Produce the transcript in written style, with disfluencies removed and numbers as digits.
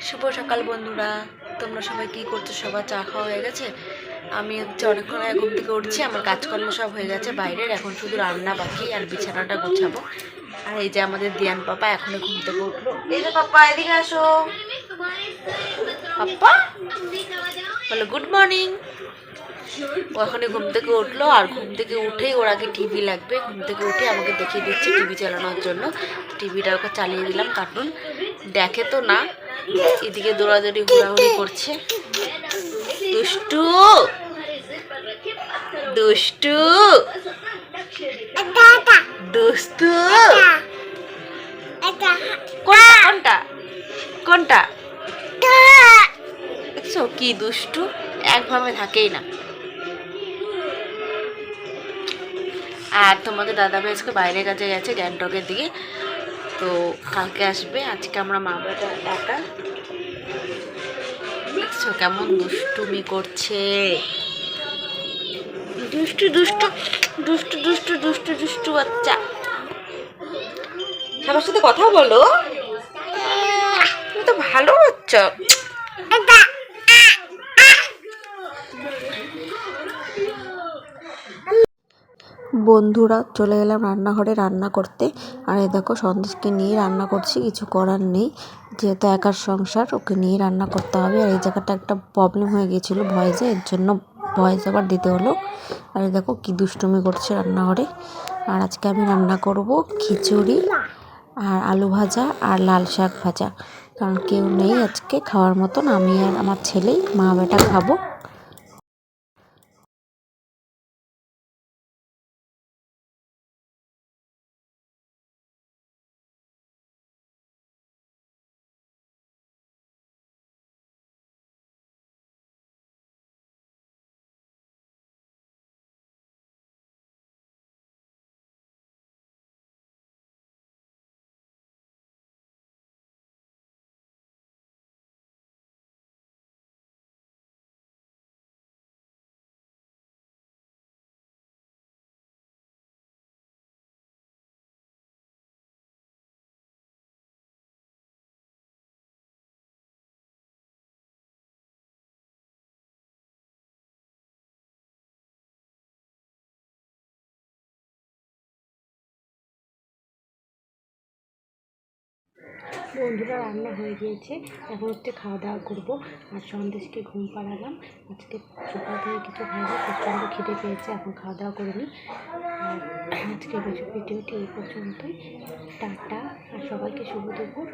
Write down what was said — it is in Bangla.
শুভ সকাল বন্ধুরা, তোমরা সবাই কি করছো? সবার চা খাওয়া হয়ে গেছে? আমি হচ্ছে অনেকক্ষণ আগে ঘুম থেকে উঠছি, আমার কাজকর্ম সব হয়ে গেছে বাইরের, এখন শুধু রান্না বাকি আর বিছানাটা গোছাবো। আর এই যে আমাদের দিয়ান পাপা এখনই ঘুম থেকে উঠলো। এই যে পাপা, এদিকে আসো। পাপা বলো গুড মর্নিং। ও এখনই ঘুম থেকে উঠলো, আর ঘুম থেকে উঠেই ওর আগে টিভি লাগবে। ঘুম থেকে উঠে আমাকে দেখিয়ে দিচ্ছে টিভি চালানোর জন্য। টিভিটা ওকে চালিয়ে দিলাম, কার্টুন দেখে তো না, এদিকে দৌড়াদৌড়ি ঘোরাঘুরি করছে। দুষ্টু দুষ্টু দুষ্টু। কোনটা কোনটা কোনটা দেখছো কি দুষ্টু, একভাবে থাকেই না। আর তোমাদের দাদাভাই আজকে বাইরে কাজে গেছে গ্যাংটকের দিকে, তো কালকে আসবে। আজকে আমরা মা বাবা একা। দেখছো কেমন দুষ্টুমি করছে, দুষ্টু দুষ্টু দুষ্টু দুষ্টু দুষ্টু দুষ্টু বাচ্চা। সবার সাথে কথা বলো, তুমি তো ভালো বাচ্চা। বন্ধুরা চলে গেলাম রান্নাঘরে রান্না করতে। আর এই দেখো সন্দেশকে নিয়ে রান্না করছি, কিছু করার নেই, যেহেতু একার সংসার, ওকে নিয়ে রান্না করতে হবে। আর এই জায়গাটা একটা প্রবলেম হয়ে গিয়েছিলো ভয়েসে, এর জন্য ভয়েস আবার দিতে হলো। আর এই দেখো কি দুষ্টুমি করছে রান্নাঘরে। আর আজকে আমি রান্না করব খিচুড়ি আর আলু ভাজা আর লাল শাক ভাজা, কারণ কেউ নেই আজকে খাওয়ার মতন, আমি আর আমার ছেলেই মা বেটা খাবো। বন্ধুরা রান্না হয়ে গিয়েছে, এখন হচ্ছে খাওয়া দাওয়া করবো। আর সন্দেশকে ঘুম পাড়ালাম, আজকে সকাল থেকে কিছু খাইনি, প্রচণ্ড খিদে পেয়েছে, এখন খাওয়া দাওয়া করে নিই। আর আজকে ভিডিওটি এই পর্যন্তই। টাটা, আর সবাইকে শুভ দুপুর।